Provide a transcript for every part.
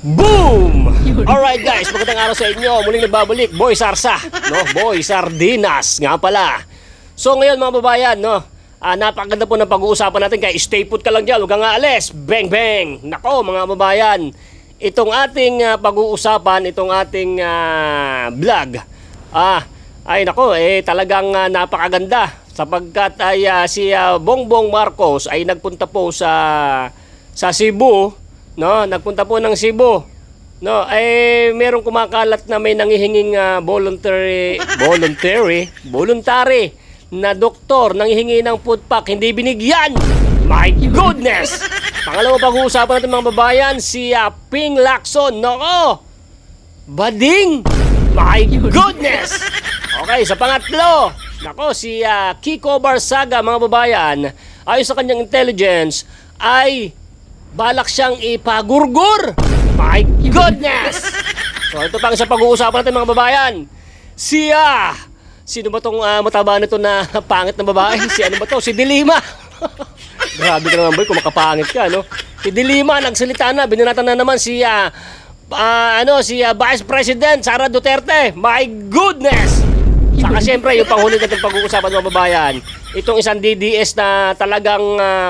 Boom! Alright guys, magandang araw sa inyo. Muling nagbabalik, Boy Sarsa, no? Boy Sardinas, nga pala. So ngayon mga babayan, no? Napakaganda po ng pag-uusapan natin, kaya stay put ka lang dyan, huwag kang aalis. Bang bang! Nako mga babayan, itong ating pag-uusapan, itong ating vlog, ay nako, talagang napakaganda. Sapagkat ay si Bongbong Marcos ay nagpunta po sa Cebu, no? Nagpunta po ng Cebu, no? Merong kumakalat na may nangihinging voluntary na doktor nanghihingi ng food pack, hindi binigyan. My goodness! Pangalawa pag-uusapan natin mga babayan, si Ping Lacson. Nako! Bading! My goodness! Okay, sa pangatlo, nako, si Kiko Barsaga mga babayan, ayon sa kanyang intelligence, ay balak siyang ipagurgur. My goodness! So ito pang sa pag-uusapan natin mga babayan. Sino ba tong mataba nito na pangit na babae? Si ano ba to? Si Dilima. Grabe ka naman boy, kung makapangit ka, no? Si Dilima, nagsalita na, binanatan na naman si Vice President Sara Duterte. My goodness! Saka siyempre, yung panghuli natin pag-uusapan mga babayan, itong isang DDS na talagang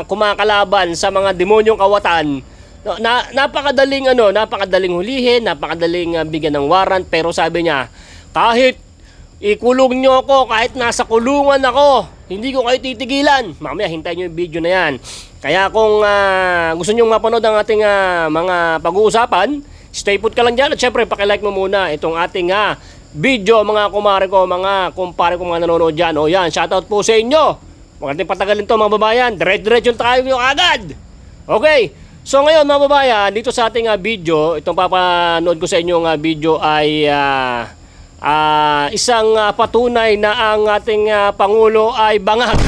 kumakalaban sa mga demonyong kawatan. No, napakadaling hulihin, napakadaling bigyan ng warrant, pero sabi niya, kahit ikulong nyo ako, kahit nasa kulungan ako, hindi ko kayo titigilan. Mamaya, hintayin nyo yung video na yan. Kaya kung gusto nyo mapanood ang ating mga pag-uusapan, stay put ka lang dyan. At syempre, pakilike mo muna itong ating video, mga kumare ko, mga kumpare ko, mga nanonood dyan. O yan, shoutout po sa inyo. Huwag natin patagalin to mga babayan. Dire-diretso tayo yung agad. Okay, so ngayon mga babayan, dito sa ating video, itong papanood ko sa inyong video ay isang patunay na ang ating Pangulo ay bangag.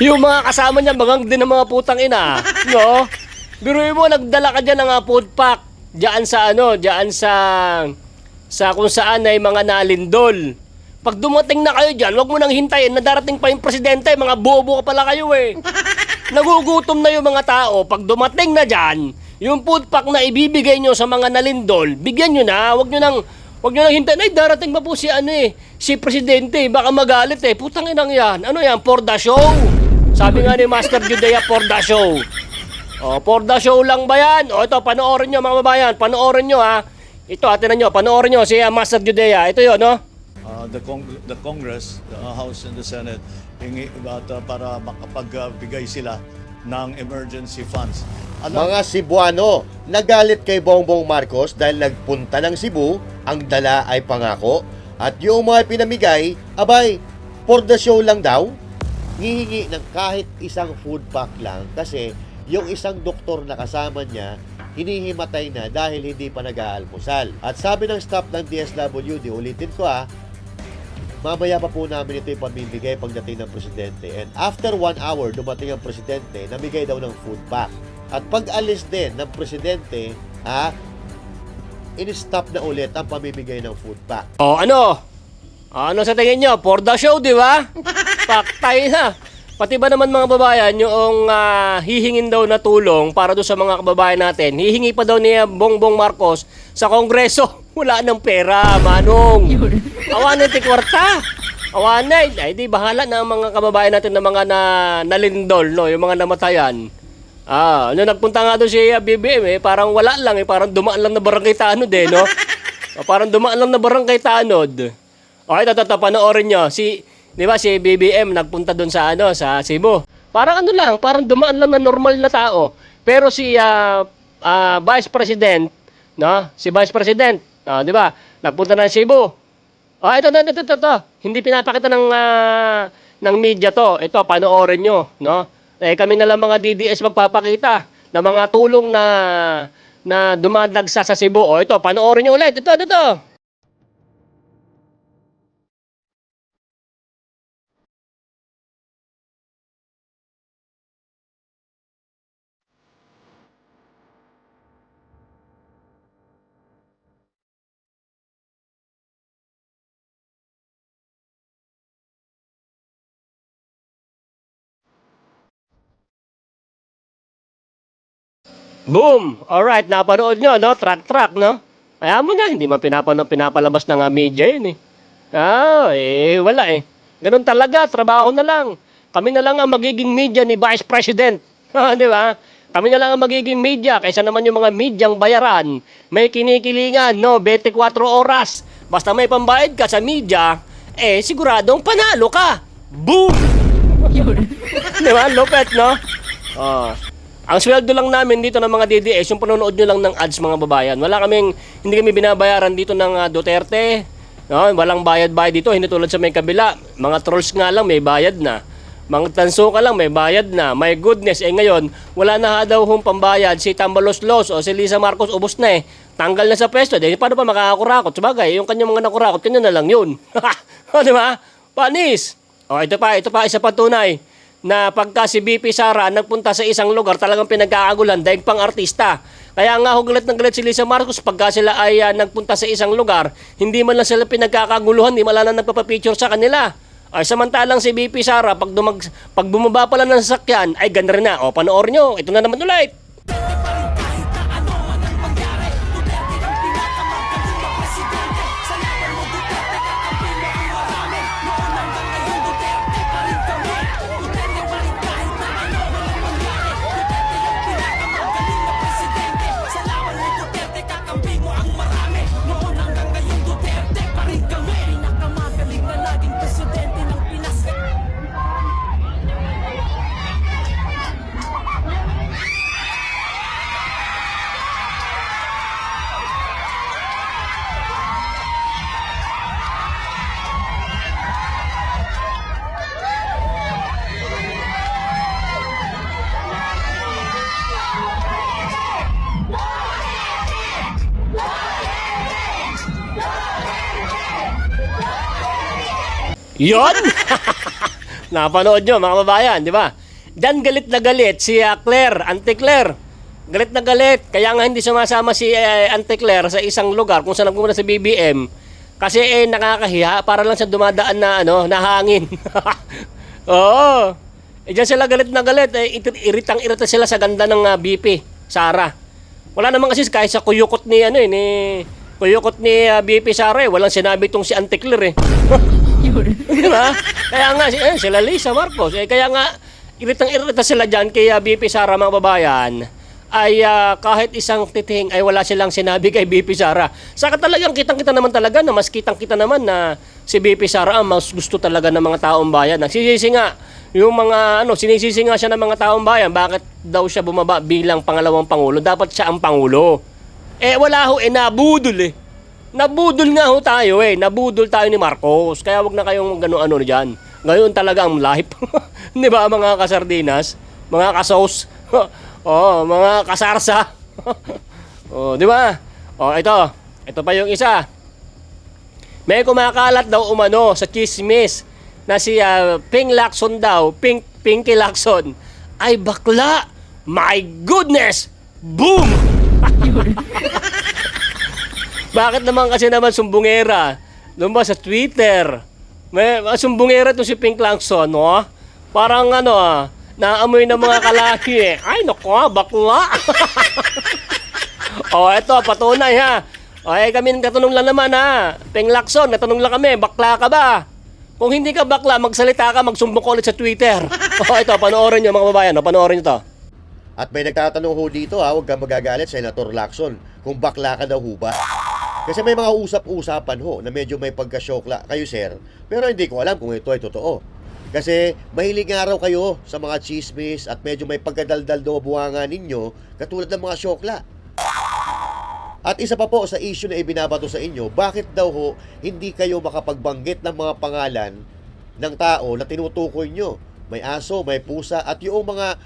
Yung mga kasama niya, bangang din ng mga putang ina. No? Biruin mo, nagdala ka dyan ng food pack. Diyan sa kung saan ay mga nalindol. Pag dumating na kayo dyan, wag mo nang hintayin na darating pa yung presidente. Mga bobo ka pala kayo eh. Nagugutom na yung mga tao. Pag dumating na dyan, yung food pack na ibibigay nyo sa mga nalindol, bigyan nyo na. Wag nyo nang hintayin. Ay, darating pa po si presidente. Baka magalit eh. Putang inang yan. Ano yan? For the show? Sabi nga ni Master Judea, for the show. O, for the show lang ba yan? O, ito, panoorin nyo mga babayan. Panoorin nyo ha. Ito, atinan nyo. Panoorin nyo si Master Judea. Ito yun, no? The Congress, the House and the Senate, para makapagbigay sila ng emergency funds. Mga Cebuano, nagalit kay Bongbong Marcos dahil nagpunta ng Cebu, ang dala ay pangako, at yung mga pinamigay, abay, for the show lang daw, hihingi ng kahit isang food pack lang kasi yung isang doktor na kasama niya, hinihimatay na dahil hindi pa nag-aalmusal. At sabi ng staff ng DSWD, ulitin ko mamaya pa po namin ito ipamimigay pagdating ng presidente. And after 1 hour, dumating ang presidente, namigay daw ng food pack. At pag alis din ng presidente, in-stop na ulit ang pamimigay ng food pack. O, ano? Ano sa tingin nyo? For the show, di ba? Paktay na. Pati ba naman mga babayan, yung hihingin daw na tulong para doon sa mga kababayan natin, hihingi pa daw ni Bongbong Marcos sa Kongreso. Wala nang pera, manong. Awanan ti kwarta. Awanan. Ay, di bahala na ang mga kababayan natin na mga nalindol, no? Yung mga namatayan. Nagpunta nga doon si BBM, parang wala lang, parang dumaan lang na barangay Tanod, no? Parang dumaan lang na barangay Tanod. Okay, panoorin nyo. Di ba si BBM nagpunta doon sa Cebu. Parang parang dumaan lang na normal na tao. Pero si Vice President, no? Si Vice President, di ba? Nagpunta na sa Cebu. Ito. Hindi pinapakita ng media to. Ito, panoorin nyo, no? Kami na lang mga DDS magpapakita ng mga tulong na dumadagsa sa Cebu. Ito, panoorin nyo ulit. Ito. Boom! Alright, napanood nyo, no? Track, no? Kaya mo na, hindi man pinapalabas ng media yun eh. Wala eh. Ganun talaga, trabaho na lang. Kami na lang ang magiging media ni Vice President. Di ba? Kami na lang ang magiging media kaysa naman yung mga medyang bayaran. May kinikilingan, no? 24 oras. Basta may pambayad ka sa media, siguradong panalo ka. Boom! Di ba? Lupet, no? Ang sweldo lang namin dito ng mga DDS, yung panonood nyo lang ng ads mga babayan. Hindi kami binabayaran dito ng Duterte. No? Walang bayad-bayad dito, hindi tulad sa may kabila. Mga trolls nga lang, may bayad na. Mga tanso ka lang, may bayad na. My goodness, ngayon, wala na daw hong pambayad. Si Tambaloslos o si Lisa Marcos, ubos na eh. Tanggal na sa pwesto. Paano pa makakakurakot? Sabagay, yung kanyang mga nakurakot, kanya na lang yun. Di ba? Panis. Ito pa, isa pa tunay. Na pagka si BP Sara nagpunta sa isang lugar, talagang pinagkakagulan dahil pang artista. Kaya nga galit na galit si Lisa Marcos pagka sila ay nagpunta sa isang lugar, hindi man lang sila pinagkakaguluhan, hindi man lang nagpapapicture sa kanila. Samantalang si BP Sara, pag bumaba pala ng sasakyan, ay ganda rin na. Panoorin nyo, ito na naman ulit. Yon! Napanood nyo mga babayan, di ba? Diyan galit na galit si Claire, Auntie Claire. Galit na galit. Kaya nga hindi sumasama si Auntie Claire sa isang lugar kung saan nagpupunta sa BBM. Kasi nakakahiya para lang sa dumadaan na na hangin. Oo. Diyan sila galit na galit. Iritang-irita sila sa ganda ng BP, Sara. Wala naman kasi kahit sa kuyukot ni kuyukot ni BP Sara, walang sinabi tong si Auntie Claire eh. Di ba? Kaya nga sila Lisa Marcos, kaya nga iritang-irita sila diyan kay BP Sara mga babayan. Kahit isang titing ay wala silang sinabi kay BP Sara. Saka talagang kitang-kita naman talaga na mas kitang-kita naman na si BP Sara ang mas gusto talaga ng mga taong bayan. Nagsisisi nga yung mga sinisisi nga siya ng mga taong bayan, bakit daw siya bumaba bilang pangalawang pangulo? Dapat siya ang pangulo. Wala ho, nabudol eh. Nabudol nga ho tayo eh. Nabudol tayo ni Marcos. Kaya wag na kayong gano'n dyan. Ngayon talaga ang life. Di ba mga kasardinas? Mga kasos? Mga kasarsa? Di ba? Ito pa yung isa. May kumakalat daw umano sa chismis na si Ping Lacson daw, Pinky Lacson, ay bakla. My goodness! Boom! Bakit naman kasi naman sumbungera? Lumba sa Twitter. May sumbungera to si Pink Lacson, no? Parang naamoy ng mga kalaki eh. Ay, naku, bakla. Eto, patunay ha. Kami katanong lang naman ha. Pink Lacson, natanong lang kami, bakla ka ba? Kung hindi ka bakla, magsalita ka, magsumbong ka ulit sa Twitter. Ito, panoorin nyo mga babayan, panoorin nyo to. At may nagtatanong ho dito huwag kang magagalit, Senator Lacson, kung bakla ka daw ho ba? Kasi may mga usap-usapan ho na medyo may pagkasyokla kayo, sir. Pero hindi ko alam kung ito ay totoo. Kasi mahilig nga raw kayo sa mga chismis at medyo may pagkadaldal daw buwanga ninyo katulad ng mga syokla. At isa pa po sa issue na ibinabato sa inyo, bakit daw ho hindi kayo makapagbanggit ng mga pangalan ng tao na tinutukoy nyo? May aso, may pusa at yung mga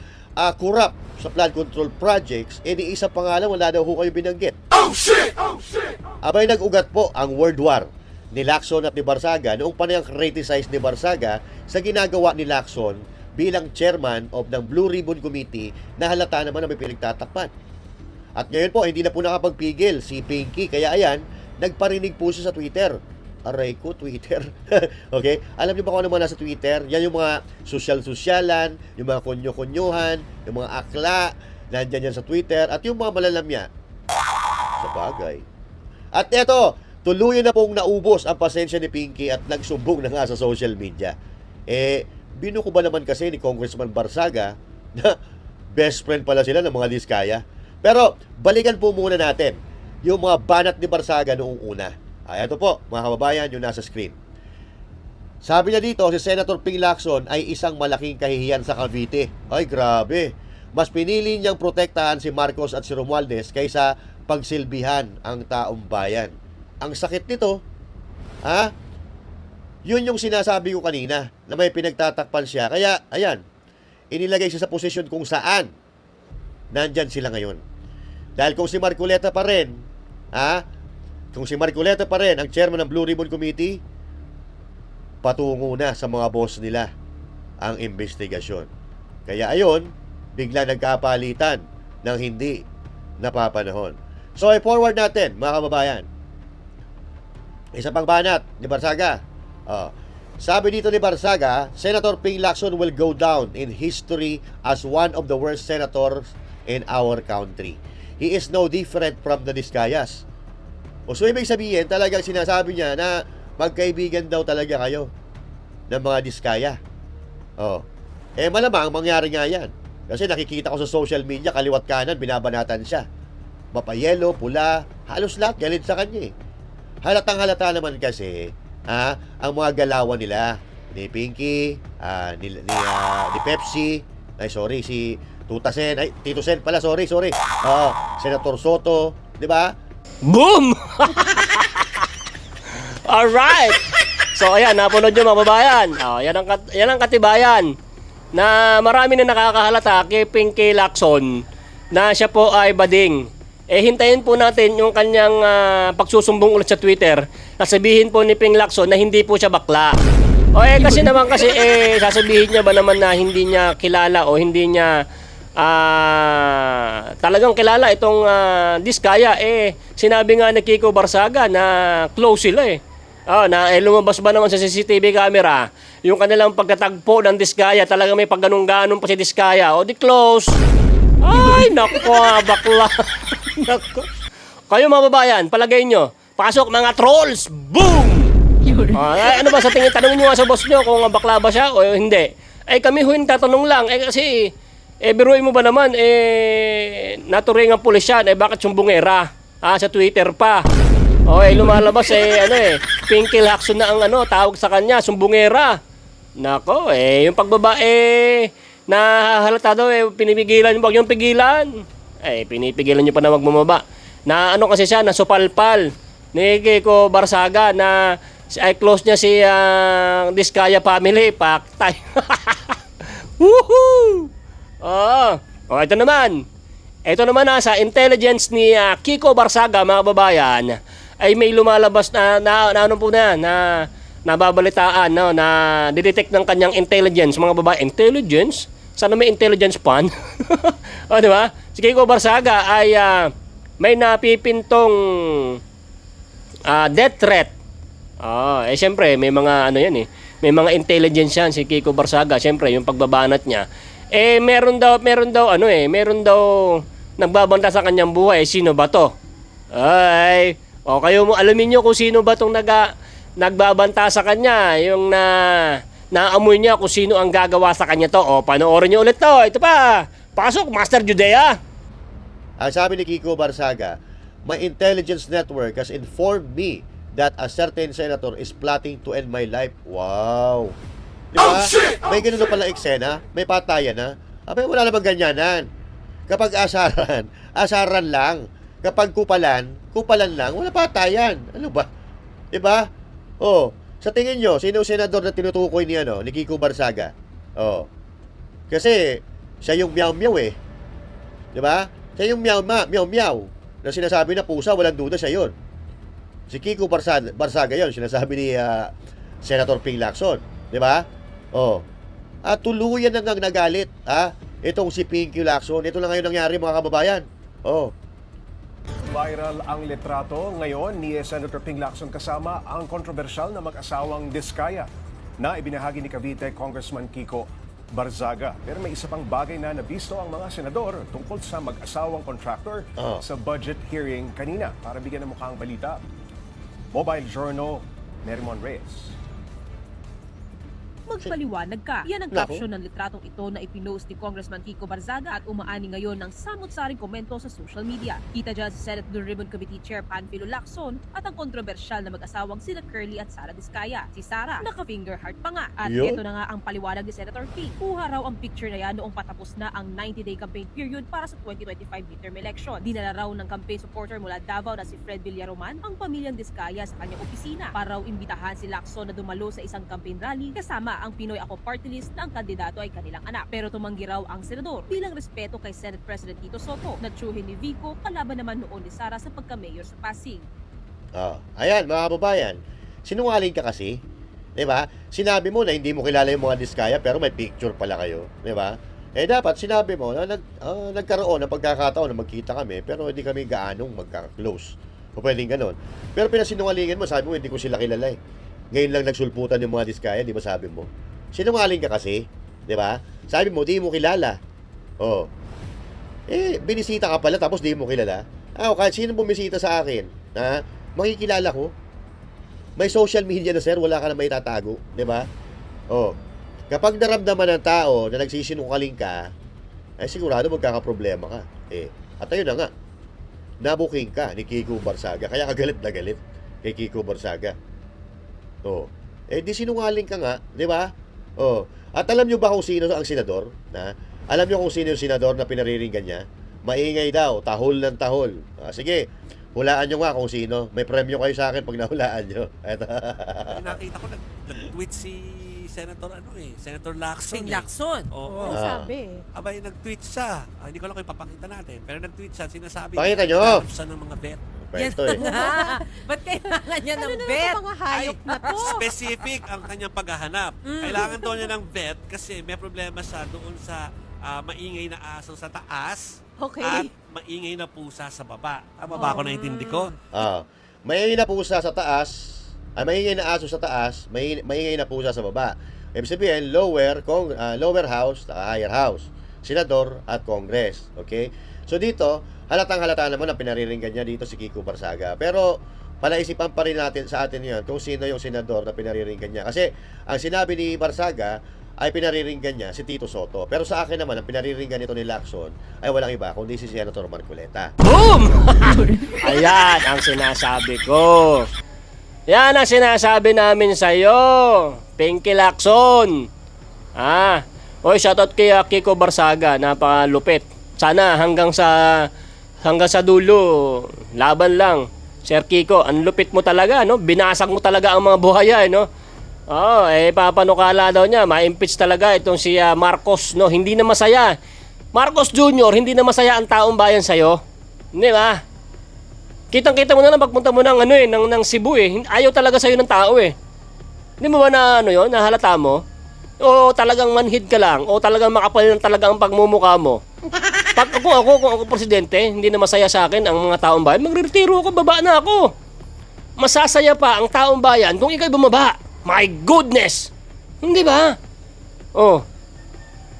corrupt sa flood control projects, di isa pangalan wala daw ho kayo binanggit. Oh shit! Oh shit! Abay nag-ugat po ang World War ni Lacson at ni Barsaga noong panayang criticize ni Barsaga sa ginagawa ni Lacson bilang chairman of ng Blue Ribbon Committee na halata naman na may pinagtatakpan. At ngayon po, hindi na po nakapagpigil si Pinky. Kaya ayan, nagparinig po siya sa Twitter. Aray ko, Twitter. Okay? Alam niyo ba kung ano mga nasa Twitter? Yan yung mga sosyal-sosyalan, yung mga konyo-konyohan, yung mga akla, nandyan yan sa Twitter, at yung mga malalamya, sa bagay. At eto, tuluyan na pong naubos ang pasensya ni Pinky at nagsumbong na nga sa social media. Binuko ba naman kasi ni Congressman Barsaga na best friend pala sila ng mga Diskaya. Pero balikan po muna natin yung mga banat ni Barsaga noong una. Ito po, mga kababayan, yung nasa screen. Sabi niya dito, si Senator Ping Lacson ay isang malaking kahihiyan sa Cavite. Ay, grabe. Mas pinili niyang protektahan si Marcos at si Romualdez kaysa pagsilbihan ang taong bayan. Ang sakit nito, yun yung sinasabi ko kanina na may pinagtatakpan siya. Kaya, ayan, inilagay siya sa posisyon kung saan nandyan sila ngayon. Dahil kung si Marcoleta pa rin, kung si Marcoleta pa rin ang chairman ng Blue Ribbon Committee, patungo na sa mga boss nila ang investigasyon. Kaya ayon, bigla nagkapalitan ng hindi napapanahon. So, i-forward natin, mga kababayan. Isa pang banat ni Barsaga. Sabi dito ni Barsaga, Senator Ping Lacson will go down in history as one of the worst senators in our country. He is no different from the Diskayas. So, ibig sabihin, talagang sinasabi niya na magkaibigan daw talaga kayo ng mga Diskaya. Malamang mangyari nga yan. Kasi nakikita ko sa social media, kaliwat kanan, binabanatan siya. Mapayelo, pula, halos lahat galit sa kanya. Halatang halata naman kasi, ang mga galawan nila, ni Pinky, ni Pepsi, si Tuta Sen, Tito Sen pala, sorry. Senator Soto, di ba? Boom! Alright! So ayan, napunod yung mga babayan. Yan ang katibayan na marami na nakakahalata kay Pinky Lacson na siya po ay bading. Hintayin po natin yung kanyang pagsusumbong ulit sa Twitter. Sasabihin po ni Ping Lacson na hindi po siya bakla. Kasi sasabihin niya ba naman na hindi niya kilala o hindi niya talagang kilala itong Diskaya. Sinabi nga ni Kiko Barsaga na close sila lumabas ba naman sa CCTV camera yung kanilang pagkatagpo ng Diskaya, talagang may pagganong-ganon pa si Diskaya. Di close. Ay, nako, bakla. Nako. Kayo mga babayan, palagay nyo, pasok mga trolls. Boom! Ano ba sa tingin? Tanongin nyo nga sa boss nyo kung bakla ba siya o hindi. Kami huwin tatanong lang. Kasi, biruin mo ba naman, naturing ang pulis yan, bakit sumbungera? Sa Twitter pa. Lumalabas Pinky Lacson na ang tawag sa kanya, sumbungera. Nako, yung pagbabae, nahalata daw, pinipigilan nyo, wag yung pigilan. Pinipigilan nyo pa na wag bumaba. Na kasi siya, nasupalpal ni Kiko Barsaga na close niya si Diskaya family, paktay. Woohoo! Ito naman. Ito naman sa intelligence ni Kiko Barsaga, mga babayan, ay may lumalabas na nababalitaan, na didetect ng kanyang intelligence, mga babae. Intelligence? Sana may intelligence pan? Di ba? Si Kiko Barsaga ay may napipintong death threat. Siyempre, may mga may mga intelligence yan si Kiko Barsaga. Siyempre, yung pagbabanat niya. Meron daw nagbabanta sa kanyang buhay. Sino ba to? Kayo mo alamin nyo kung sino ba tong nagbabanta sa kanya. Yung naamoy niya kung sino ang gagawa sa kanya to. Panoorin nyo ulit to. Ito pa. Pasok, Master Judea. Ang sabi ni Kiko Barsaga, my intelligence network has informed me that a certain senator is plotting to end my life. Wow. Diba? May ganun na pala eksena. May patayan na. Wala namang ganyanan. Kapag asaran lang. Kapag kupalan lang. Wala patayan. Ano ba? Diba? Sa tingin nyo, sino senador na tinutukoy ni Kiko Barsaga? Kasi, siya yung meow-meow Diba? Siya yung meow-meow. Na sinasabi na pusa, walang duda siya yun. Si Kiko Barsaga yun, sinasabi ni Senator Ping Lacson. Diba? At tuluyan na ngang nagalit, itong si Pinky Lacson. Ito na ngayon nangyari, mga kababayan. Viral ang litrato ngayon ni Senator Ping Lacson kasama ang kontrobersyal na mag-asawang Diskaya na ibinahagi ni Cavite Congressman Kiko. Barzaga. Pero may isa pang bagay na nabisto ang mga senador tungkol sa mag-asawang contractor sa budget hearing kanina. Para bigyan ng mukha ang balita, Mobile Journal, Nerimon Reyes. Magpaliwanag ka. Yan ang Nako. caption ng litratong ito na ipinost ni Congressman Kiko Barzaga at umaani ngayon ng samot-saring komento sa social media. Kita dyan si Senate Blue Ribbon Committee Chair Panfilo Lacson at ang kontrobersyal na mag-asawang sina Curly at Sara Diskaya. Si Sara, naka-finger heart pa nga. At Yo. ito na nga ang paliwanag ni Senator King. Kuha raw ang picture na yan noong patapos na ang 90-day campaign period para sa 2025 midterm election. Dinala raw ng campaign supporter mula Davao na si Fred Villaroman ang pamilyang Diskaya sa kanyang opisina para raw imbitahan si Lacson na dumalo sa isang campaign rally kasama ang Pinoy Ako Party List na ang kandidato ay kanilang anak. Pero tumanggi raw ang senador bilang respeto kay Senate President Tito Soto na tsuhin ni Vico kalaban naman noon ni Sara sa pagka-mayor sa Pasig. Ayan, mga kababayan, sinungaling ka kasi. 'Di ba? Sinabi mo na hindi mo kilala yung mga Diskaya pero may picture pala kayo. 'Di ba? Dapat sinabi mo na nagkaroon ng pagkakataon na magkita kami pero hindi kami gaanong magka-close. O pwedeng ganun. Pero pinasinungalingan mo, sabi mo hindi ko sila kilala eh. Ngayon lang nagsulputan yung mga Diskaya, di ba sabi mo? Sinungaling ka kasi, di ba? Sabi mo, di mo kilala. Oh. Binisita ka pala tapos di mo kilala. Kahit sino bumisita sa akin, makikilala ko. May social media na sir, wala ka na may tatago, di ba? Oh. Kapag naramdaman ng tao na nagsisinungaling ka, ay sigurado magkakaproblema ka. At ayun na nga, nabuking ka ni Kiko Barzaga. Kaya kagalit na galit kay Kiko Barzaga. Oh. Di sinungaling ka nga, di ba? Oh. At alam nyo ba kung sino ang senador? Alam nyo kung sino yung senador na pinariringgan niya? Maingay daw, tahol ng tahol. Sige, hulaan nyo nga kung sino. May premyo kayo sa akin pag nahulaan nyo. Nakita ko, nag-tweet si Senator Senator Lacson. Lacson. Oo. Sabi. Abay, nag-tweet siya. Hindi ko lang kung ipapakita natin. Pero nag-tweet siya, sinasabi Pakita nyo. naghahanap siya ng mga vet. Pwento Ba't kailangan niya ng bet? Ano mga hayop na to? Specific ang kanyang paghahanap. Kailangan daw niya ng vet kasi may problema siya doon sa maingay na aso sa taas Okay. at maingay na pusa sa baba. Tama ba ako naintindi ko? Maingay na pusa sa taas, maingay na aso sa taas, maingay na pusa sa baba. Ibig sabihin, lower house, higher house, senador at congress. Okay? So dito, halatang-halata naman na pinariringgan niya dito si Kiko Barzaga. Pero palaisipan pa rin natin sa atin yan kung sino yung senador na pinariringgan niya. Kasi ang sinabi ni Barzaga ay pinariringgan niya si Tito Soto. Pero sa akin naman, ang pinariringgan nito ni Lacson ay walang iba kundi si Senator Marcoleta. Boom! Ayan ang sinasabi ko. Yan ang sinasabi namin sa'yo. Pinky Lacson. Oy, shoutout kay Kiko Barzaga. Napakalupit. Sana hanggang sa dulo, laban lang. Sir Kiko, ang lupit mo talaga, no? Binasag mo talaga ang mga buhaya, no? Papanukala daw niya, ma-impeach talaga itong si Marcos, no? Hindi na masaya. Marcos Jr., hindi na masaya ang taong bayan sa'yo. Hindi ba? Kitang-kita mo na pagpunta mo ng Cebu eh. Ayaw talaga sa'yo ng tao eh. Hindi mo ba nahalata mo? O talagang manhid ka lang, o talagang makapal lang talaga ang pagmumukha mo. Kung ako presidente, hindi na masaya sa akin ang mga taong bayan, magre-retiro ako, baba na ako. Masasaya pa ang taong bayan kung ikaw'y bumaba. My goodness! Hindi ba?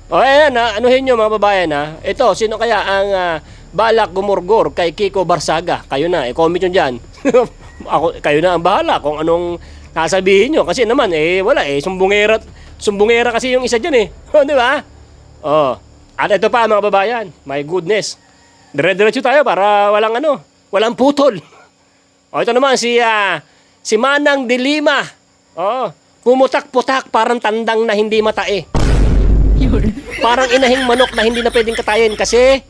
Ayan anuhin nyo mga babayan Ito, sino kaya ang balak gumurgor kay Kiko Barzaga? Kayo na, i-comment nyo dyan. Kayo na ang bahala kung anong sasabihin nyo. Kasi naman, wala sumbungera kasi yung isa dyan di ba? At ito pa mga babayan, my goodness. Dire-diretso tayo para walang putol. Ito naman si Manang de Lima. Pumutak-putak parang tandang na hindi matae. Parang inahing manok na hindi na pwedeng katayin kasi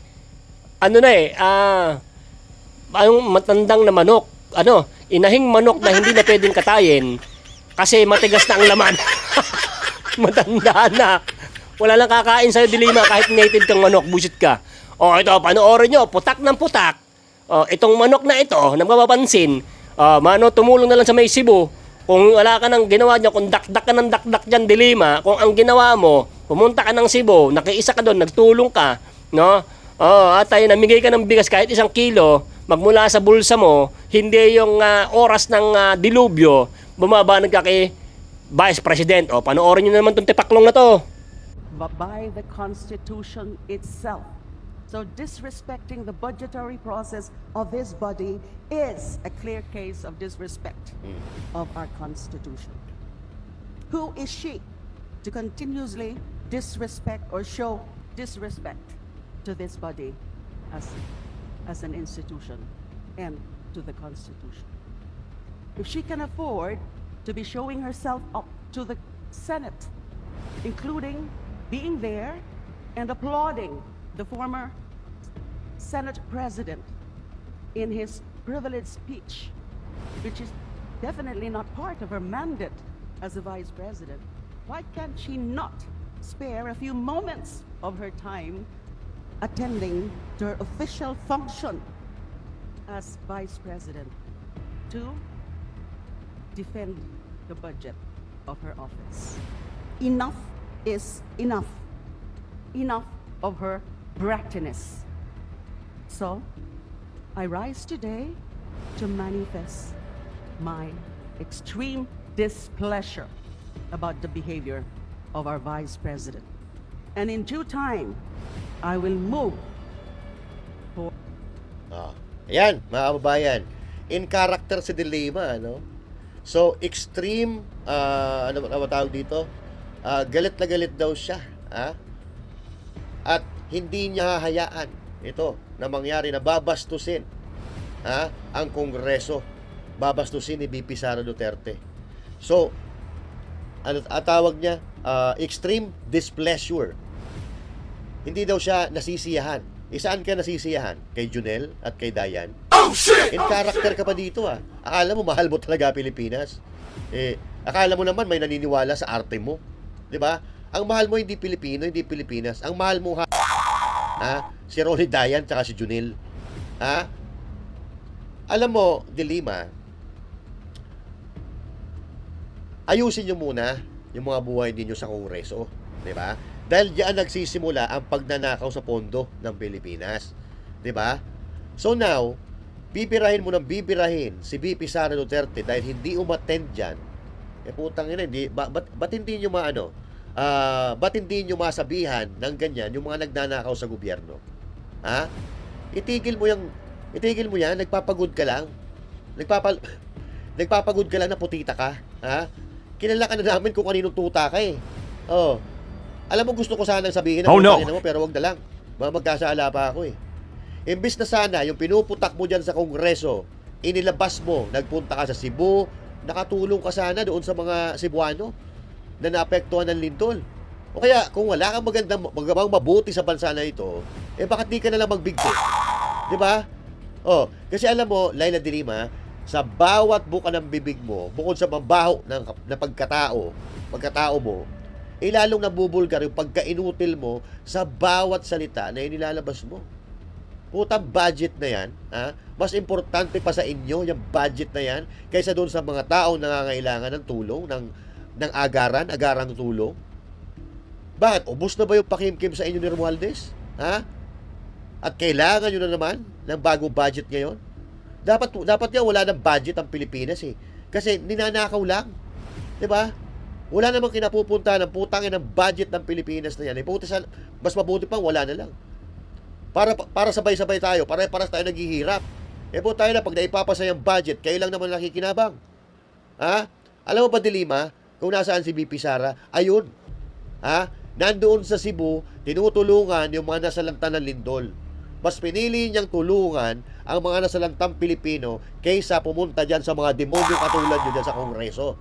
matandang na manok. Inahing manok na hindi na pwedeng katayin kasi matigas na ang laman. Matanda na. Wala lang kakain sa'yo, Dilima, kahit native kang manok, busit ka. Ito, panoorin nyo, putak ng putak. Itong manok na ito, na mapapansin, tumulong na lang sa may Cebu. Kung wala ka nang ginawa niya, kung dakdak ka ng dakdak dyan, Dilima, kung ang ginawa mo, pumunta ka ng Cebu, nakiisa ka doon, nagtulong ka, no? At ay namigay ka ng bigas kahit 1 kilo, magmula sa bulsa mo, hindi yung oras ng dilubyo, bumabanag ka kay Vice President. Panoorin nyo naman itong tipaklong na to. by the Constitution itself. So disrespecting the budgetary process of this body is a clear case of disrespect of our Constitution. Who is she to continuously disrespect or show disrespect to this body as an institution and to the Constitution? If she can afford to be showing herself up to the Senate, including being there and applauding the former Senate President in his privileged speech, which is definitely not part of her mandate as a Vice President, why can't she not spare a few moments of her time attending to her official function as Vice President to defend the budget of her office? Enough is enough. Enough of her brattiness. So, I rise today to manifest my extreme displeasure about the behavior of our Vice President. And in due time, I will move for Ayan, mga kababayan. In character si Dilima, no? So, extreme, ano tawag dito? Galit na galit daw siya. At hindi niya hahayaan ito na mangyari na babastusin ang Kongreso. Babastusin ni VP Sara Duterte. So, ano tawag niya? Extreme displeasure. Hindi daw siya nasisiyahan. Saan ka nasisiyahan? Kay Junel at kay Dayan? Oh, shit! In character ka pa dito, Akala mo mahal mo talaga Pilipinas. Akala mo naman may naniniwala sa arte mo. 'Di ba? Ang mahal mo hindi Pilipino, hindi Pilipinas. Ang mahal mo si Ronnie Dayan tsaka si Junel. Alam mo, Dilima, ayusin nyo muna yung mga buhay ninyo sa Kongreso. 'Di ba? Dahil diyan nagsisimula ang pagnanakaw sa pondo ng Pilipinas. 'Di ba? So now, bibirahin mo ng bibirahin si VP Sara Duterte dahil hindi umattend dyan. Putang ina, ba't hindi nyo ba't hindi nyo masabihan ng ganyan yung mga nagnanakaw sa gobyerno? Itigil mo yan, nagpapagod ka lang. Nagpapagod ka lang na putita ka. Kilala ka na namin kung kaninong tuta ka eh. Alam mo, gusto ko sanang sabihin na mo, pero wag na lang. Magkasala pa ako eh. Imbis na sana, yung pinuputak mo dyan sa Kongreso, inilabas mo, nagpunta ka sa Cebu, nakatulong ka sana doon sa mga Cebuano na naapektuhan ng lindol. O kaya, kung wala kang magandang mabuti sa bansa na ito, bakit di ka na lang magbigti? Diba? Kasi alam mo, Laila Dilima, sa bawat buka ng bibig mo, bukod sa mabaho na pagkatao mo, lalong nabubulgar yung pagka-inutil mo sa bawat salita na inilalabas mo. Putang budget na yan, mas importante pa sa inyo yung budget na yan kaysa doon sa mga taong nangangailangan ng tulong, ng agarang tulong. Bakit? Ubus na ba yung pakimkim sa inyo ni Romualdez? At kailangan nyo na naman ng bagong budget ngayon? Dapat yan, wala ng budget ang Pilipinas eh. Kasi ninanakaw lang. Diba? Wala namang kinapupunta ng putangin ng budget ng Pilipinas na yan. Mas mabuti pang wala na lang. Para sabay-sabay tayo, para tayo naghihirap. Po tayo na, pag naipapasa yung budget, kayo lang naman nakikinabang. Alam mo ba, Dilima, kung nasaan si VP Sara? Ayun. Nandoon sa Cebu, tinutulungan yung mga nasalanta ng lindol. Mas pinili niyang tulungan ang mga nasalantang Pilipino kaysa pumunta dyan sa mga demonyo katulad nyo dyan sa Kongreso.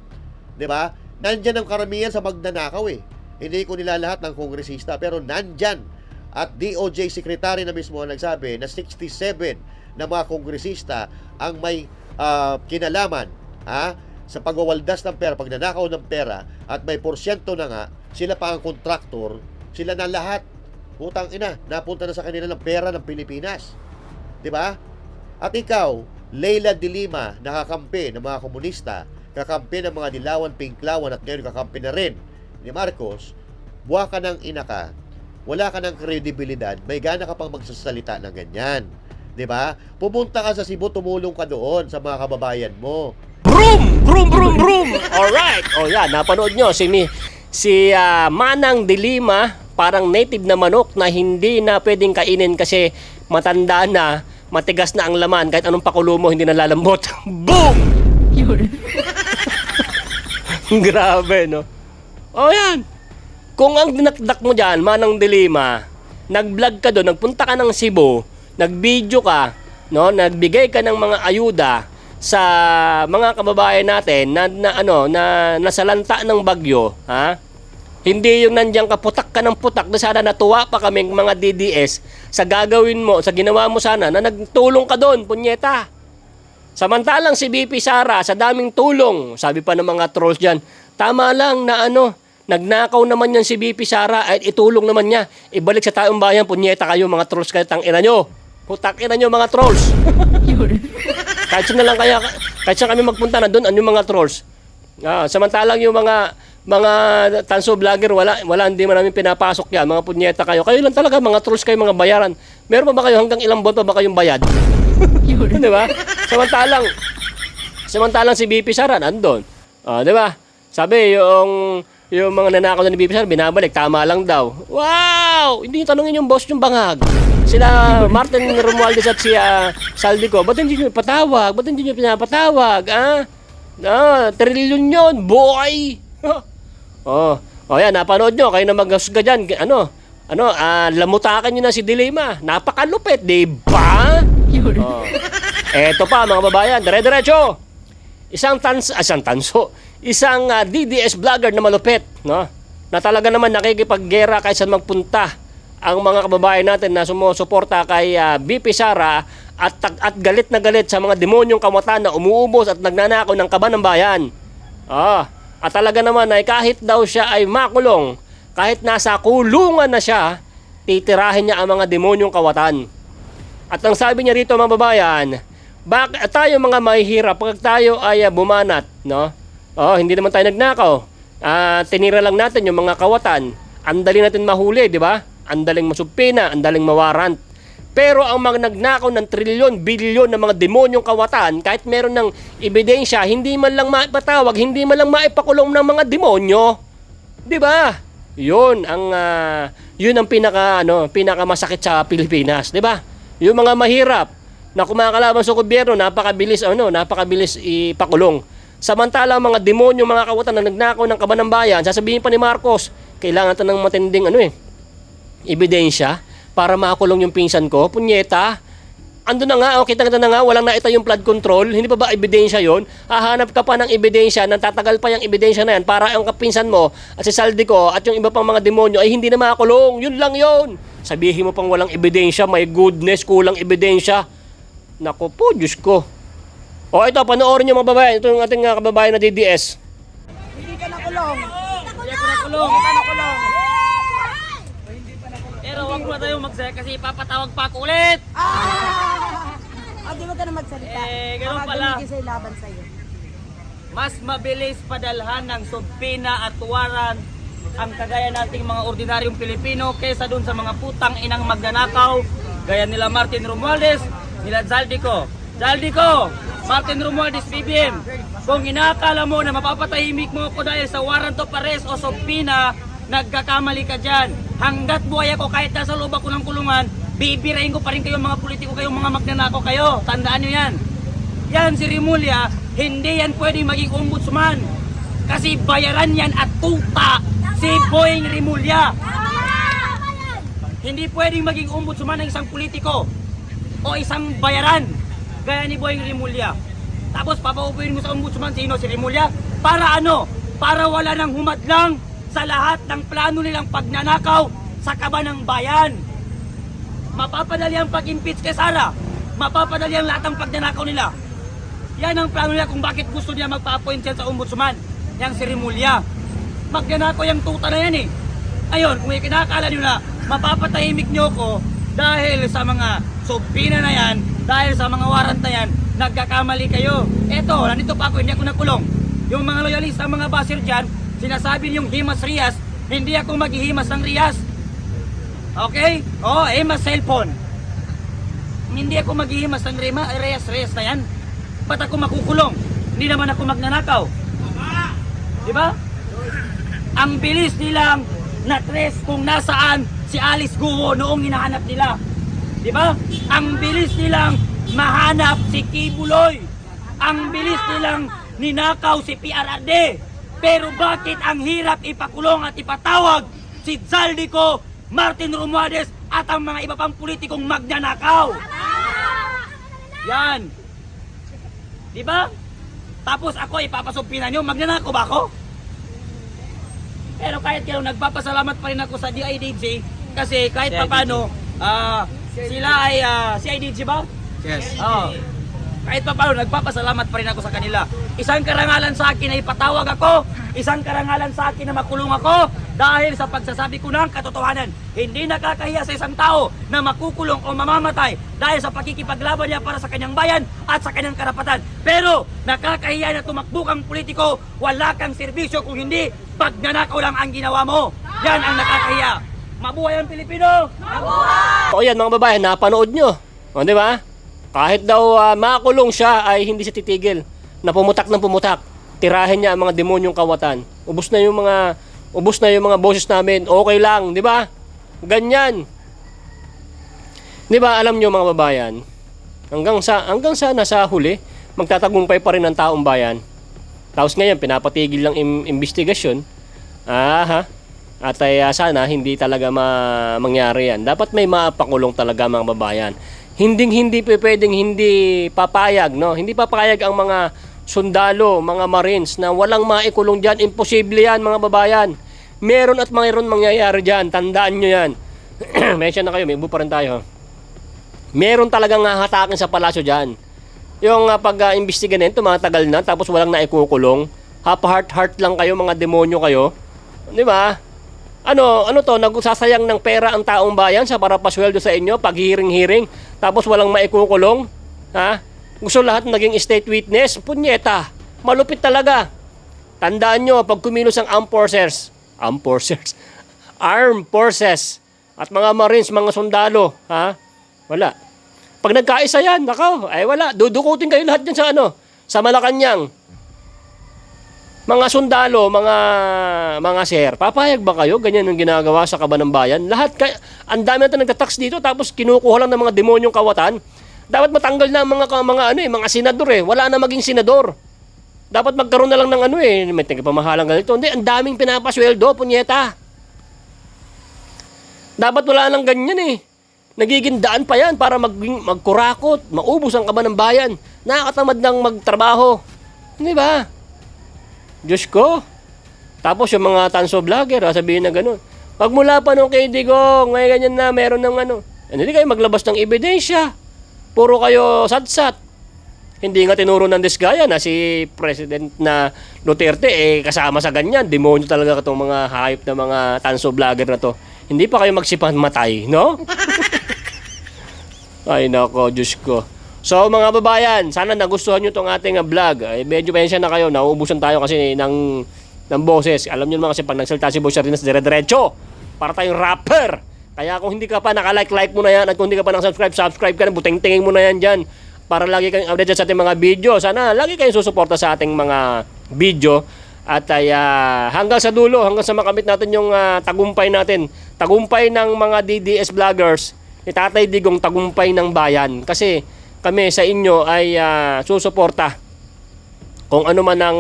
Diba? Nandyan ang karamihan sa magnanakaw eh. Hindi ko nilalahat ng kongresista, pero nandyan. At DOJ Secretary na mismo ang nagsabi na 67 na mga kongresista ang may kinalaman sa pagwawaldas ng pera, pagnanakaw ng pera, at may porsyento na nga, sila pa ang kontraktor, sila na lahat, putang ina, napunta na sa kanila ng pera ng Pilipinas. Diba? At ikaw, Leila Dilima, nakakampi ng mga komunista, kakampi ng mga dilawan, pinklawan, at ngayon kakampi na rin ni Marcos, buwa ka ng ina ka, wala ka ng kredibilidad, may gana ka pang magsasalita ng ganyan. Diba? Pumunta ka sa Cebu, tumulong ka doon sa mga kababayan mo. Broom! Broom, broom, broom! Alright! Napanood nyo, si Manang Dilima, parang native na manok na hindi na pwedeng kainin kasi matanda na, matigas na ang laman, kahit anong pakulo mo hindi nalalambot. Boom! Grabe, no? O yan. Kung ang dinakdak mo dyan, Manang Dilima, nag-vlog ka doon, nagpunta ka ng Cebu, nag-video ka, no? Nagbigay ka ng mga ayuda sa mga kababayan natin na nasalanta ng bagyo, ha? Hindi yung nandiyan ka putak ka ng putak na sana natuwa pa kaming mga DDS sa gagawin mo, sa ginawa mo sana na nagtulong ka doon, punyeta. Samantalang si BP Sara, sa daming tulong, sabi pa ng mga trolls dyan, tama lang na nagnakaw naman yan si BP Sara at itulong naman niya. Ibalik sa taong bayan, punyeta kayo mga trolls, kayo tangina nyo. Putak-ina nyo mga trolls. Kahit saan kami magpunta na doon, ano yung mga trolls. Samantalang yung mga tanso vlogger, hindi man namin pinapasok yan, mga punyeta kayo. Kayo lang talaga, mga trolls kayo, mga bayaran. Meron pa ba kayo hanggang ilang buwan pa ba kayong bayad? Di ba? Samantalang si BP Sara nandun. Di ba? Sabi, yung mga nanakaw na ni BP Sara, binabalik, tama lang daw. Wow! Hindi tanongin yung boss yung bangag. Sila Martin Romualdez at si Saldico, ba't hindi nyo patawag? Ba't hindi nyo pinapatawag? Trilyon yun, boy! Yan, napanood nyo, kayo na mag-husga dyan. Lamutakan nyo na si Dilima. Napakalupit, di ba? Eto pa, mga babayan, dire-diretso. Isang DDS vlogger na malupit, no? Na talaga naman nakikipaggera kahit saan magpunta ang mga kababayan natin na sumusuporta kay BP Sara at galit na galit sa mga demonyong kamatan na umuubos at nagnanakaw ng kaban ng bayan. At talaga naman ay kahit daw siya ay makulong, kahit nasa kulungan na siya, titirahin niya ang mga demonyong kawatan. At ang sabi niya rito mga babayan, bakit tayo mga mahihirap pag tayo ay bumanat, no? Hindi naman tayo nagnakaw. Tinira lang natin yung mga kawatan. Andali natin mahuli, di ba? Andaling masupina, andaling mawarant. Pero ang mga nagnakaw ng trilyon, bilyon ng mga demonyong kawatan, kahit meron ng ebidensya, hindi man lang maipatawag, hindi man lang maipakulong ng mga demonyo. 'Di ba? 'Yun ang pinakamasakit sa Pilipinas, 'di ba? Yung mga mahirap na kumakalaban sa gobyerno, napakabilis ipakulong. Samantala mga demonyo, mga kawatan na nagnakaw ng kaban ng bayan, sasabihin pa ni Marcos, kailangan ta ng matinding ebidensya para makulong yung pinsan ko, punyeta. Ando na nga, kita na nga, walang naita yung flood control, hindi pa ba ebidensya yon? Hahanap ka pa ng ebidensya, nang tatagal pa yung ebidensya na yan para ang kapinsan mo at si Saldico at yung iba pang mga demonyo ay hindi na makulong. Yun lang yun. Sabihin mo pang walang ebidensya, my goodness, kulang ebidensya. Naku po, Diyos ko. Ito, panoorin nyo mga babae, ito yung ating kababayan na DDS. Hindi ka nakulong. Hindi ka nakulong. Pero wag mo tayo magsaya kasi papatawag pa ako ulit. Di ba ka na magsalita? Ganun pala. Kasi laban sa'yo. Mas mabilis padalhan ng subpina at tuwaran ang kagaya nating mga ordinaryong Pilipino kaysa dun sa mga putang inang magnanakaw gaya nila Martin Romualdez, nila Zaldico, Martin Romualdez, BBM. Kung inaakala mo na mapapatahimik mo ako dahil sa warrant of arrest o subpina, nagkakamali ka dyan. Hanggat buhay ako, kahit nasa loob ako ng kulungan, bibirahin ko pa rin kayo mga politiko, kayong mga magnanakaw kayo. Tandaan nyo yan. Yan si Rimulya, hindi yan pwedeng maging ombudsman. Kasi bayaran yan at tuta si Boying Rimulya. Hindi pwedeng maging ombudsman ng isang politiko o isang bayaran gaya ni Boying Rimulya. Tapos papaupuin mo sa ombudsman sino? Si Rimulya? Para ano? Para wala nang humadlang sa lahat ng plano nilang pagnanakaw sa kaban ng bayan. Mapapadali ang pag-impeach kay Sara. Mapapadali ang lahat ng pagnanakaw nila. Yan ang plano nila kung bakit gusto niya magpa-appoint yan sa ombudsman. Yang si Rimulya. Magnanakaw yung tuta na yan eh. Ayun, kung ikinakala nyo na mapapatahimik nyo ko dahil sa mga subpina na yan, dahil sa mga warrant na yan, nagkakamali kayo. Eto, nandito pa ako, hindi ako nakulong. Yung mga loyalista, mga basir dyan, sinasabi niyong himas Rias, hindi ako maghihimas ng Rias. Okay? Himas cellphone. Hindi ako maghihimas ng Rias na yan. Ba't ako makukulong? Hindi naman ako magnanakaw. Diba? Ang bilis nilang na tres kung nasaan si Alice Guo noong hinahanap nila. Di ba? Ang bilis nilang mahanap si Kibuloy. Ang bilis nilang ninakaw si PRRD. Pero bakit ang hirap ipakulong at ipatawag si Zaldico, Martin Romualdez at ang mga iba pang politikong magnanakaw? Yan. Di ba? Tapos ako ipapasumpinan nyo, magnanakaw ba ako? Pero kahit kaya nagpapasalamat pa rin ako sa DIDG kasi kahit paano sila ay CIDG ba? Yes. Kahit paano nagpapasalamat pa rin ako sa kanila. Isang karangalan sa akin na ipatawag ako, isang karangalan sa akin na makulong ako dahil sa pagsasabi ko ng katotohanan. Hindi nakakahiya sa isang tao na makukulong o mamamatay dahil sa pakikipaglaban niya para sa kanyang bayan at sa kanyang karapatan. Pero nakakahiya na tumakbo kang politiko, wala kang serbisyo kung hindi pagnanakaw lang ang ginawa mo. Yan ang nakakahiya. Mabuhay ang Pilipino! Mabuhay! O yan mga babae, napanood nyo. O di ba? Kahit daw makulong siya ay hindi siya titigil. Na pumutak ng pumutak. Tirahin niya ang mga demonyong kawatan. Ubus na yung mga boses namin. Okay lang, di ba? Ganyan. Di ba, alam nyo mga babayan, hanggang sa nasa huli, magtatagumpay pa rin ang taong bayan. Tapos ngayon, pinapatigil lang investigasyon. At ay sana hindi talaga mangyari yan. Dapat may mapakulong talaga mga babayan. Hindi pwedeng hindi papayag, no? Hindi papayag ang mga sundalo, mga marines na walang maikulong diyan. Imposible yan mga babayan. Meron at mayroon mangyayari diyan. Tandaan nyo yan. Mention na kayo, may ibu pa rin tayo. Meron talagang hahatakin sa palasyo diyan. Yung pag-imbestiga nito, mga tagal na, tapos walang naikukulong. Half-heart lang kayo, mga demonyo kayo. Di ba? Ano to, nagsasayang ng pera ang taong bayan sa para pasweldo sa inyo, pag hiring-hiring, tapos walang maikukulong? Ha? Gusto lahat naging state witness? Punyeta, malupit talaga. Tandaan nyo, pag kumilos ang armed forces, at mga marines, mga sundalo, ha? Wala. Pag nagkaisa yan, nakaw, ay wala, dudukutin kayo lahat dyan sa Malacanang. Mga sundalo, mga sir, papayag ba kayo? Ganyan ang ginagawa sa Kabanang Bayan. Lahat, ang dami natin nagtatax dito, tapos kinukuha lang ng mga demonyong kawatan. Dapat matanggal na ang mga senador eh. Wala na maging senador. Dapat magkaroon na lang ng may tigpamahalang ganito. Hindi, ang daming pinapasweldo, punyeta. Dapat wala nang ganyan eh. Nagiging daan pa yan para magkurakot, maubos ang Kabanang Bayan. Nakakatamad ng magtrabaho. Hindi ba? Diyos ko. Tapos yung mga tanso vlogger, sabihin na gano'n. Pag mula pa nung kay Digong, may ganyan na, meron ng hindi kayo maglabas ng ebidensya. Puro kayo satsat. Hindi nga tinuro ng disgaya na si President na Duterte, kasama sa ganyan. Demonyo talaga itong mga hayop na mga tanso vlogger na to. Hindi pa kayo magsipan matay, no? Ay nako, Diyos ko. So mga babayan, sana nagustuhan nyo itong ating vlog. Medyo pensya na kayo, nauubusan tayo kasi ng boses. Alam nyo naman kasi pag nagsalita si Boss Sardinas, dire-diretso. Para tayong rapper. Kaya kung hindi ka pa like mo na yan. At kung hindi ka pa subscribe ka na, buting-tingin mo na yan dyan. Para lagi kayong update sa ating mga video. Sana lagi kayong susuporta sa ating mga video. At hanggang sa dulo, hanggang sa makamit natin yung tagumpay natin. Tagumpay ng mga DDS vloggers. Ni Tatay Digong, tagumpay ng bayan. Kasi kami sa inyo ay susuporta kung ano man ang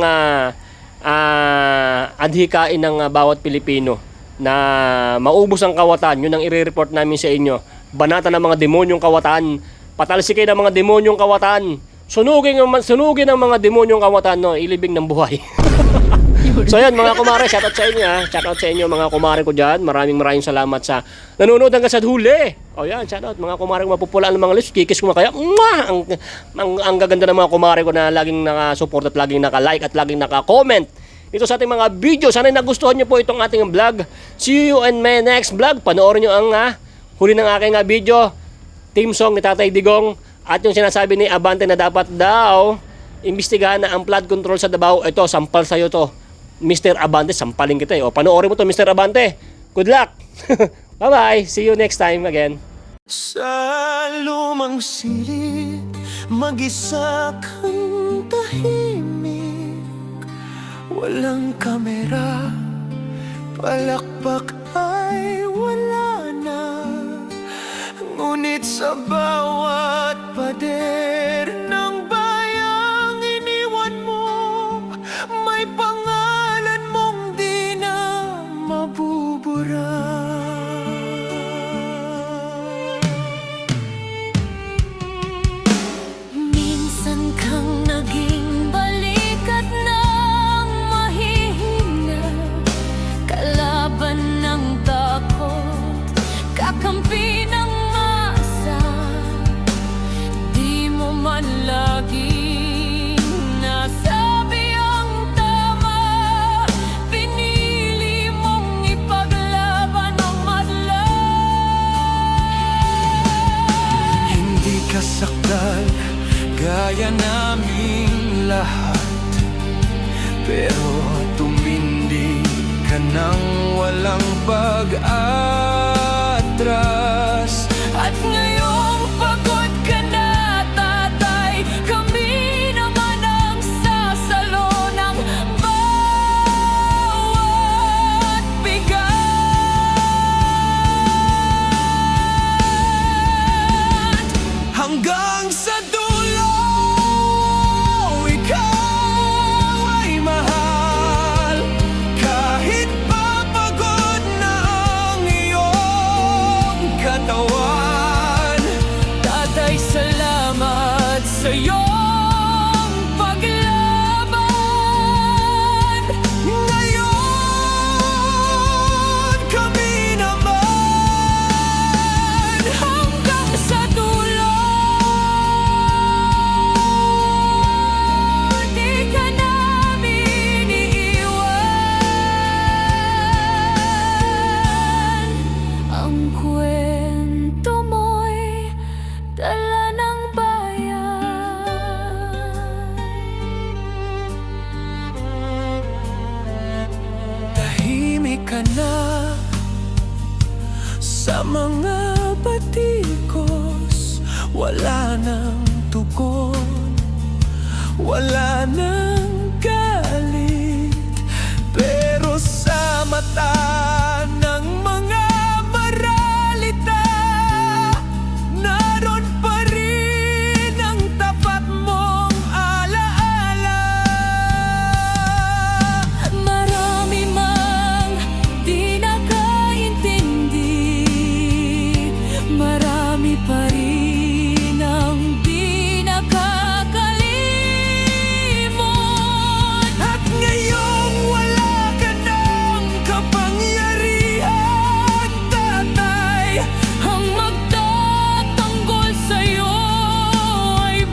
adhikain ng bawat Pilipino na maubos ang kawatan. Yun ang i-report namin sa inyo. Banatan ng mga demonyong kawatan, patalsikin ng mga demonyong kawatan, sunugin ng mga demonyong kawatan, no? Ilibing ng buhay. So yan mga kumare, shoutout sa inyo ha. Shoutout sa inyo mga kumare ko dyan. Maraming salamat sa nanonood hanggang sa huli. O yan, shoutout mga kumare ko mapupulaan ng mga lips. Kikis ko na kaya. Ang gaganda ng mga kumare ko na laging nakasupport at laging naka-like at laging naka-comment ito sa ating mga video. Sana nagustuhan nyo po itong ating vlog. See you in my next vlog. Panoorin nyo ang huli ng aking video. Team song ni Tatay Digong. At yung sinasabi ni Abante na dapat daw imbestigahan na ang flood control sa Davao. Ito, sampal sa'yo to. Mr. Abante, sampalin kita eh. O, panoorin mo to, Mr. Abante. Good luck! Bye-bye! See you next time again. Sa lumang silid, mag-isa kang tahimik. Walang kamera, palakpak ay wala na. Ngunit sa bawat pader ng bayang iniwan mo, may pangalan mong di na mabubura. Minsan kang naging balikat ng mahihina, kalaban ng takot, kakampi ng masa. Di mo man laging nasabi ang tama, pinili mong ipaglaban ang madla. Hindi ka sakdal gaya naming lahat, pero tumindi ka nang walang pag-atras. At ngayong pagod ka na, tatay, kami naman ang sasalo ng bawat bigat. Hanggang sa dulo, ikaw ay mahal. Kahit papagod na ang iyong katawan. Tatay, salamat sa iyong paglaban. Ngayon, kami naman Hanggang sa dulo, di ka namin iiwan. Ang kwento mo'y dala ng bayan. tahimik ka na sa mga batikos. Wala nang tugon, wala nang galit, pero sa mata ng mga maralita, naroon pa rin ang tapat mong alaala. Marami mang di nakaintindi, marami pa rin ang di nakakalimot. At ngayong wala ka ng kapangyarihan, tatay, Ang magtatanggol sa'yo ay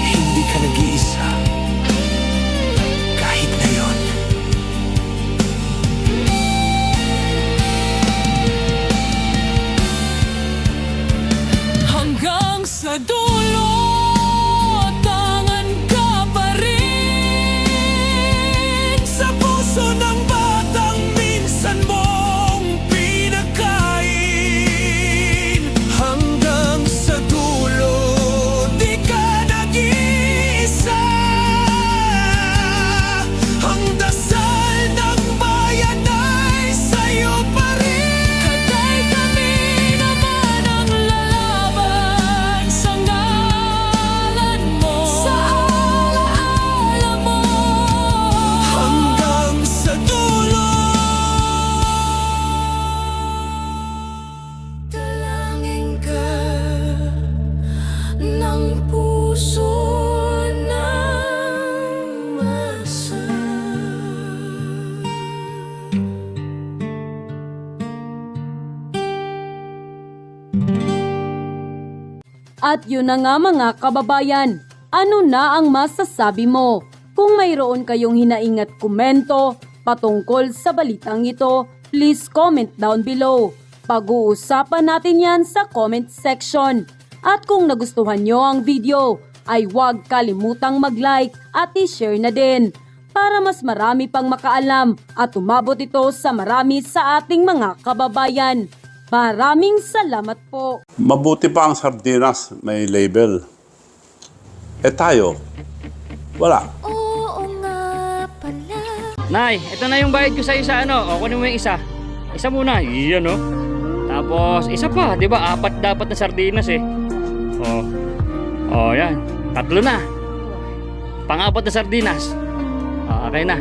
hindi ka nag-iisa. Kahit ngayon. hanggang sa dulo, tangan ka pa rin. Sa puso ng batang minsan mong pinagkain. Hanggang sa dulo, di ka nag-iisa. Ang dasal ng bayan ay sa'yo pa rin. Katay, kami naman ang lalaban sa ngalan mo, sa alaala mo. Hanggang sa dulo. Dalangin ka ng puso ng masa. At yun na nga mga kababayan, ano na ang masasabi mo? Kung mayroon kayong hinaing at komento patungkol sa balitang ito, please comment down below. Pag-uusapan natin yan sa comment section. At kung nagustuhan nyo ang video, ay huwag kalimutang mag-like at i-share na din. para mas marami pang makaalam at umabot ito sa marami sa ating mga kababayan. Maraming salamat po. Mabuti pa ang sardinas, may label. Eh tayo, wala. Oo nga pala. Nay, ito na yung bayad ko sa isa, ano? O, kunin mo yung isa. Isa muna, iyan, no? Tapos, isa pa, di ba? 4 dapat na sardinas, eh. Yan. 3 na. Pang-4 na sardinas. Okay na.